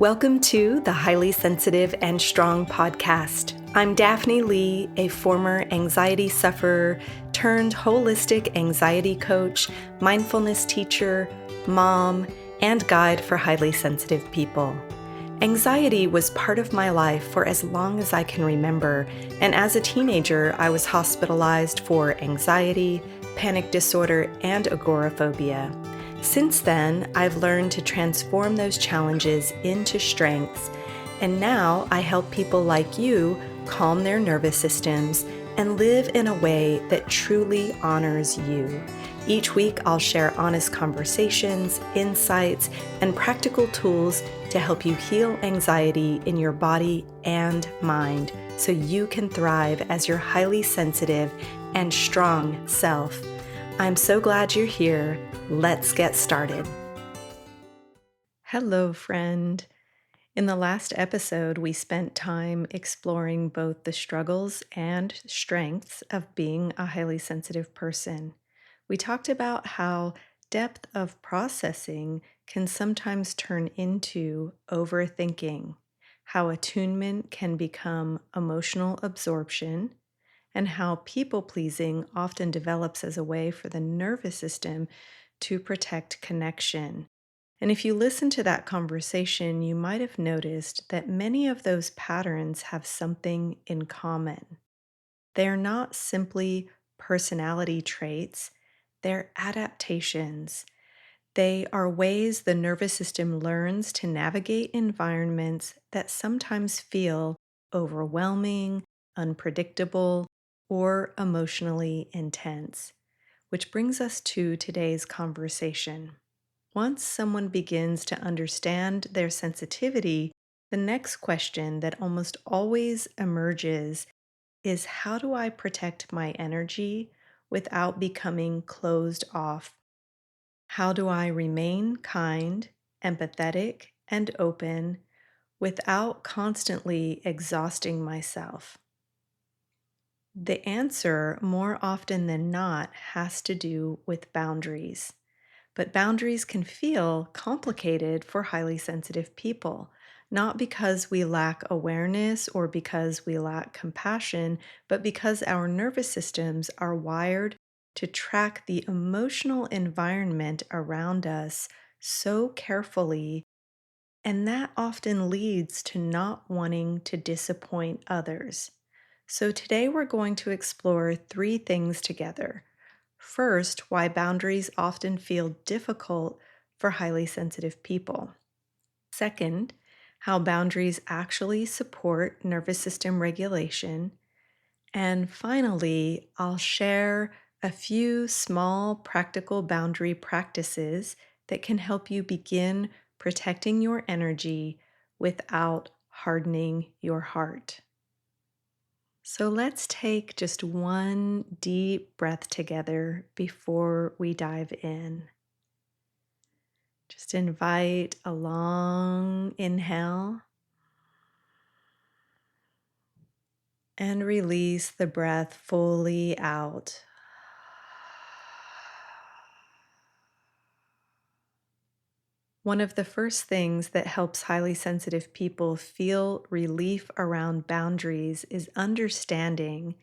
Welcome to the Highly Sensitive and Strong podcast. I'm Daphne Lee, a former anxiety sufferer turned holistic anxiety coach, mindfulness teacher, mom, and guide for highly sensitive people. Anxiety was part of my life for as long as I can remember, and as a teenager, I was hospitalized for anxiety, panic disorder, and agoraphobia. Since then, I've learned to transform those challenges into strengths, and now I help people like you calm their nervous systems and live in a way that truly honors you. Each week, I'll share honest conversations, insights, and practical tools to help you heal anxiety in your body and mind so you can thrive as your highly sensitive and strong self. I'm so glad you're here. Let's get started. Hello, friend. In the last episode, we spent time exploring both the struggles and strengths of being a highly sensitive person. We talked about how depth of processing can sometimes turn into overthinking, how attunement can become emotional absorption, and how people-pleasing often develops as a way for the nervous system to protect connection. And if you listen to that conversation, you might have noticed that many of those patterns have something in common. They are not simply personality traits, they're adaptations. They are ways the nervous system learns to navigate environments that sometimes feel overwhelming, unpredictable, or emotionally intense. Which brings us to today's conversation. Once someone begins to understand their sensitivity, the next question that almost always emerges is, how do I protect my energy without becoming closed off? How do I remain kind, empathetic, and open without constantly exhausting myself? The answer, more often than not, has to do with boundaries. But boundaries can feel complicated for highly sensitive people, not because we lack awareness or because we lack compassion, but because our nervous systems are wired to track the emotional environment around us so carefully, and that often leads to not wanting to disappoint others. So today we're going to explore three things together. First, why boundaries often feel difficult for highly sensitive people. Second, how boundaries actually support nervous system regulation. And finally, I'll share a few small practical boundary practices that can help you begin protecting your energy without hardening your heart. So let's take just one deep breath together before we dive in. Just invite a long inhale and release the breath fully out. One of the first things that helps highly sensitive people feel relief around boundaries is understanding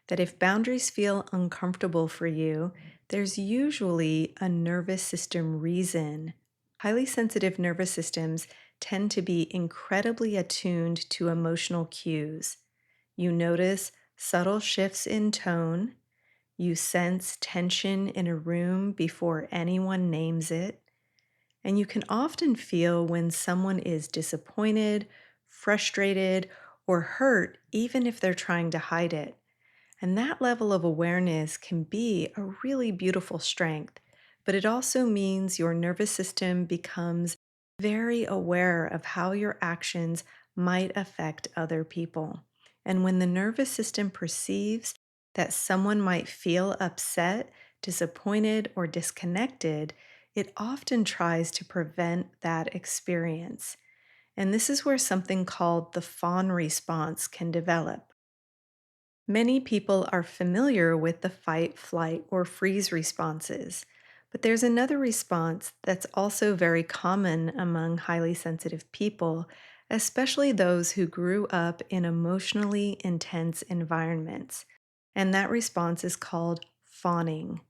that if boundaries feel uncomfortable for you, there's usually a nervous system reason. Highly sensitive nervous systems tend to be incredibly attuned to emotional cues. You notice subtle shifts in tone. You sense tension in a room before anyone names it. And you can often feel when someone is disappointed, frustrated, or hurt, even if they're trying to hide it. And that level of awareness can be a really beautiful strength, but it also means your nervous system becomes very aware of how your actions might affect other people. And when the nervous system perceives that someone might feel upset, disappointed, or disconnected, it often tries to prevent that experience. And this is where something called the fawn response can develop. Many people are familiar with the fight, flight, or freeze responses, But there's another response that's also very common among highly sensitive people, especially those who grew up in emotionally intense environments. And that response is called fawning,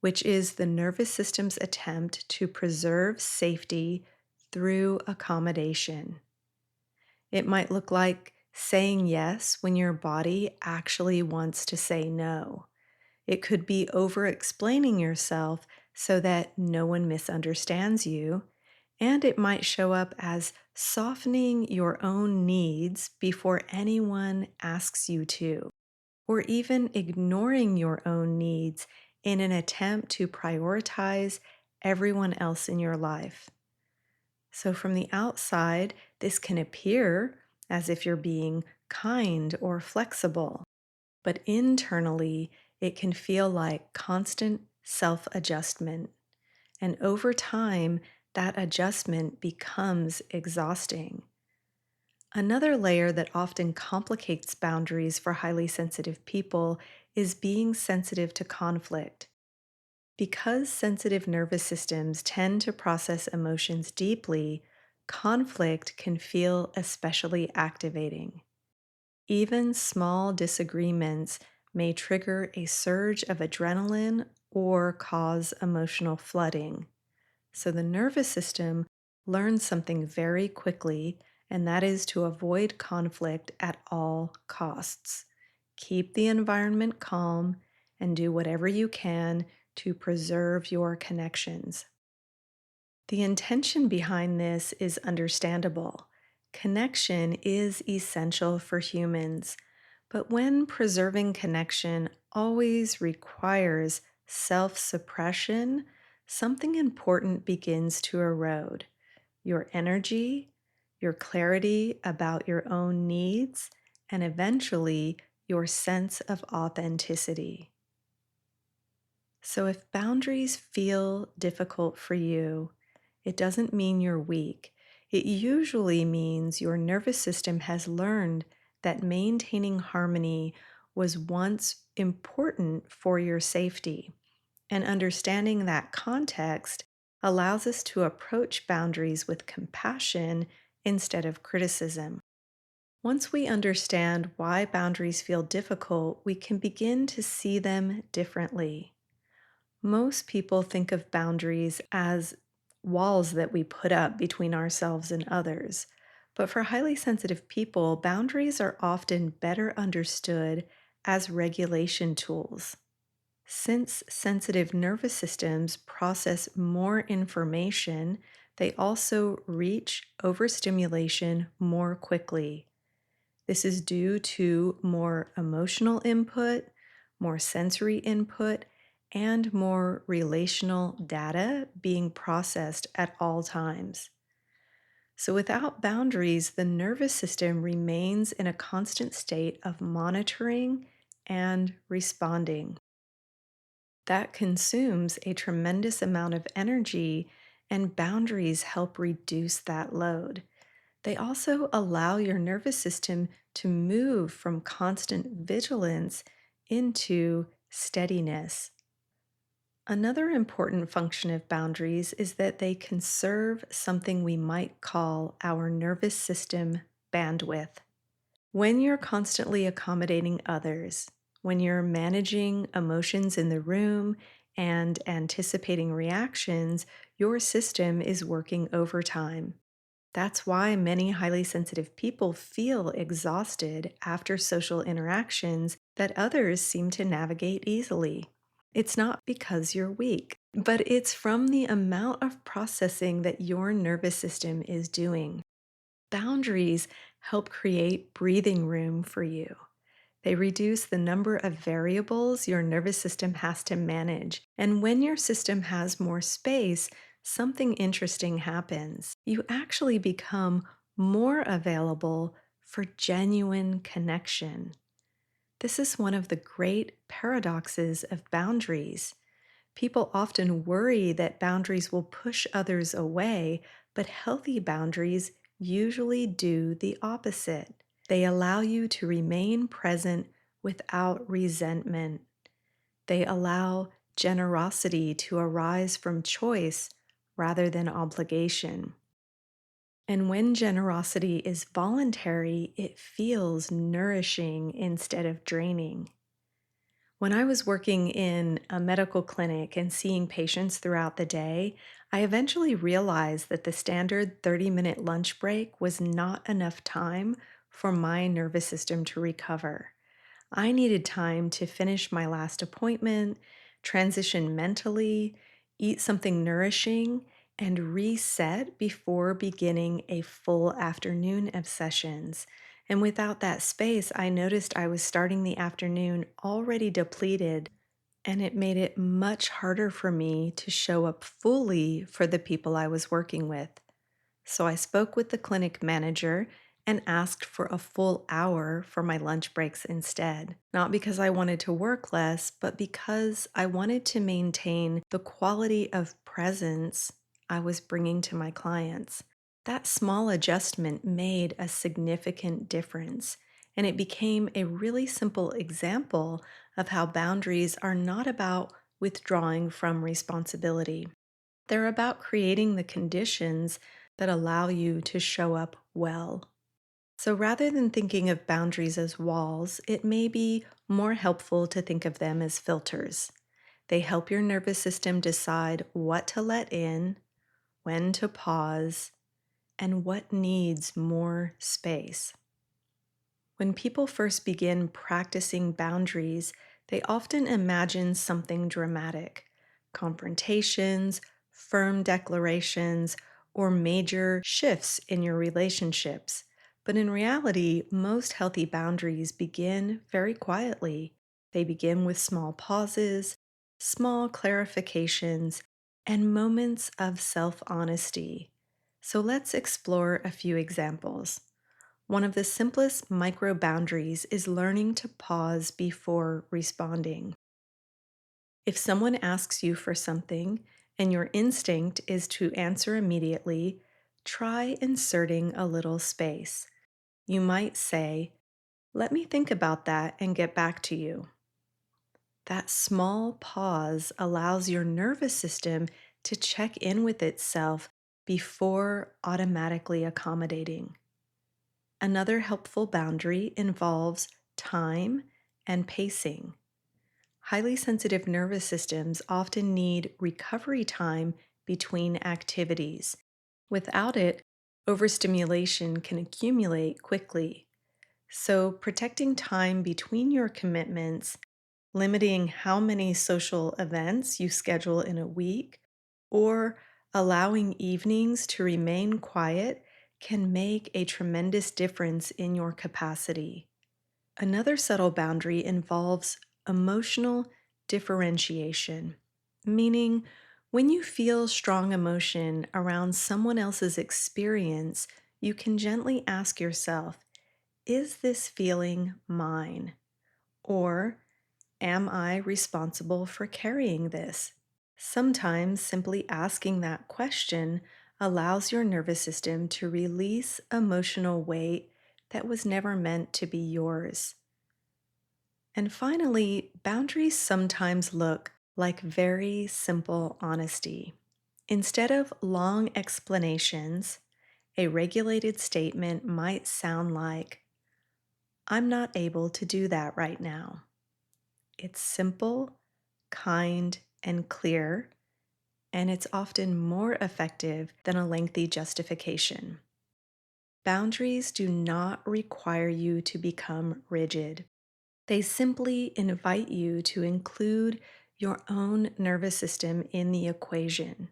which is the nervous system's attempt to preserve safety through accommodation. It might look like saying yes when your body actually wants to say no. It could be over explaining yourself so that no one misunderstands you. And it might show up as softening your own needs before anyone asks you to, or even ignoring your own needs in an attempt to prioritize everyone else in your life. So, from the outside, this can appear as if you're being kind or flexible, but internally, it can feel like constant self adjustment. And over time, that adjustment becomes exhausting. Another layer that often complicates boundaries for highly sensitive people is being sensitive to conflict. Because sensitive nervous systems tend to process emotions deeply, conflict can feel especially activating. Even small disagreements may trigger a surge of adrenaline or cause emotional flooding. So the nervous system learns something very quickly, and that is to avoid conflict at all costs. Keep the environment calm and do whatever you can to preserve your connections. The intention behind this is understandable. Connection is essential for humans, but when preserving connection always requires self suppression, something important begins to erode: your energy, your clarity about your own needs, and eventually your sense of authenticity. So, if boundaries feel difficult for you, it doesn't mean you're weak. It usually means your nervous system has learned that maintaining harmony was once important for your safety. And understanding that context allows us to approach boundaries with compassion instead of criticism. Once we understand why boundaries feel difficult, we can begin to see them differently. Most people think of boundaries as walls that we put up between ourselves and others. But for highly sensitive people, boundaries are often better understood as regulation tools. Since sensitive nervous systems process more information, they also reach overstimulation more quickly. This is due to more emotional input, more sensory input, and more relational data being processed at all times. So, without boundaries, the nervous system remains in a constant state of monitoring and responding. That consumes a tremendous amount of energy, and boundaries help reduce that load. They also allow your nervous system to move from constant vigilance into steadiness. Another important function of boundaries is that they conserve something we might call our nervous system bandwidth. When you're constantly accommodating others, when you're managing emotions in the room and anticipating reactions, your system is working overtime. That's why many highly sensitive people feel exhausted after social interactions that others seem to navigate easily. It's not because you're weak, but it's from the amount of processing that your nervous system is doing. Boundaries help create breathing room for you. They reduce the number of variables your nervous system has to manage. And when your system has more space, something interesting happens. You actually become more available for genuine connection. This is one of the great paradoxes of boundaries. People often worry that boundaries will push others away, but healthy boundaries usually do the opposite. They allow you to remain present without resentment. They allow generosity to arise from choice rather than obligation. And when generosity is voluntary, it feels nourishing instead of draining. When I was working in a medical clinic and seeing patients throughout the day, I eventually realized that the standard 30-minute lunch break was not enough time for my nervous system to recover. I needed time to finish my last appointment, transition mentally, eat something nourishing, and reset before beginning a full afternoon of sessions. And without that space, I noticed I was starting the afternoon already depleted, and it made it much harder for me to show up fully for the people I was working with. So I spoke with the clinic manager and asked for a full hour for my lunch breaks instead. Not because I wanted to work less, but because I wanted to maintain the quality of presence I was bringing to my clients. That small adjustment made a significant difference, and it became a really simple example of how boundaries are not about withdrawing from responsibility. They're about creating the conditions that allow you to show up well. So rather than thinking of boundaries as walls, it may be more helpful to think of them as filters. They help your nervous system decide what to let in, when to pause, and what needs more space. When people first begin practicing boundaries, they often imagine something dramatic: confrontations, firm declarations, or major shifts in your relationships. But in reality, most healthy boundaries begin very quietly. They begin with small pauses, small clarifications, and moments of self honesty. So let's explore a few examples. One of the simplest micro boundaries is learning to pause before responding. If someone asks you for something and your instinct is to answer immediately, try inserting a little space. You might say, "Let me think about that and get back to you." That small pause allows your nervous system to check in with itself before automatically accommodating. Another helpful boundary involves time and pacing. Highly sensitive nervous systems often need recovery time between activities. Without it, overstimulation can accumulate quickly. So, protecting time between your commitments, limiting how many social events you schedule in a week, or allowing evenings to remain quiet can make a tremendous difference in your capacity. Another subtle boundary involves emotional differentiation, meaning when you feel strong emotion around someone else's experience, you can gently ask yourself, "Is this feeling mine?" Or, "Am I responsible for carrying this?" Sometimes simply asking that question allows your nervous system to release emotional weight that was never meant to be yours. And finally, boundaries sometimes look like very simple honesty. Instead of long explanations, a regulated statement might sound like, "I'm not able to do that right now." It's simple, kind, and clear, and it's often more effective than a lengthy justification. Boundaries do not require you to become rigid. They simply invite you to include your own nervous system in the equation.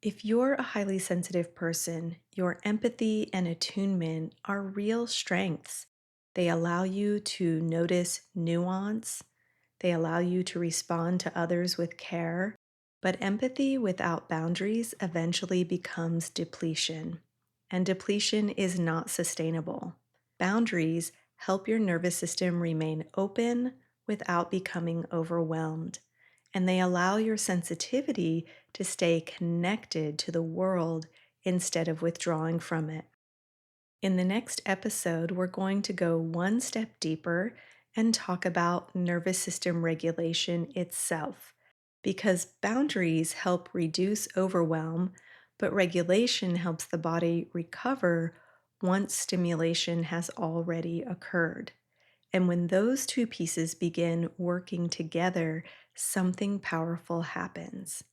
If you're a highly sensitive person, your empathy and attunement are real strengths. They allow you to notice nuance, they allow you to respond to others with care, but empathy without boundaries eventually becomes depletion, and depletion is not sustainable. Boundaries help your nervous system remain open without becoming overwhelmed, and they allow your sensitivity to stay connected to the world instead of withdrawing from it. In the next episode, we're going to go one step deeper and talk about nervous system regulation itself, because boundaries help reduce overwhelm, but regulation helps the body recover once stimulation has already occurred. And when those two pieces begin working together, something powerful happens.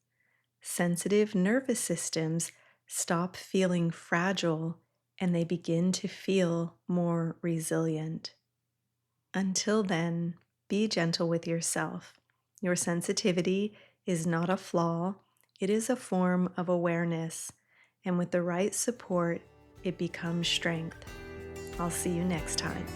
Sensitive nervous systems stop feeling fragile and they begin to feel more resilient. Until then, be gentle with yourself. Your sensitivity is not a flaw, it is a form of awareness. And with the right support, it becomes strength. I'll see you next time.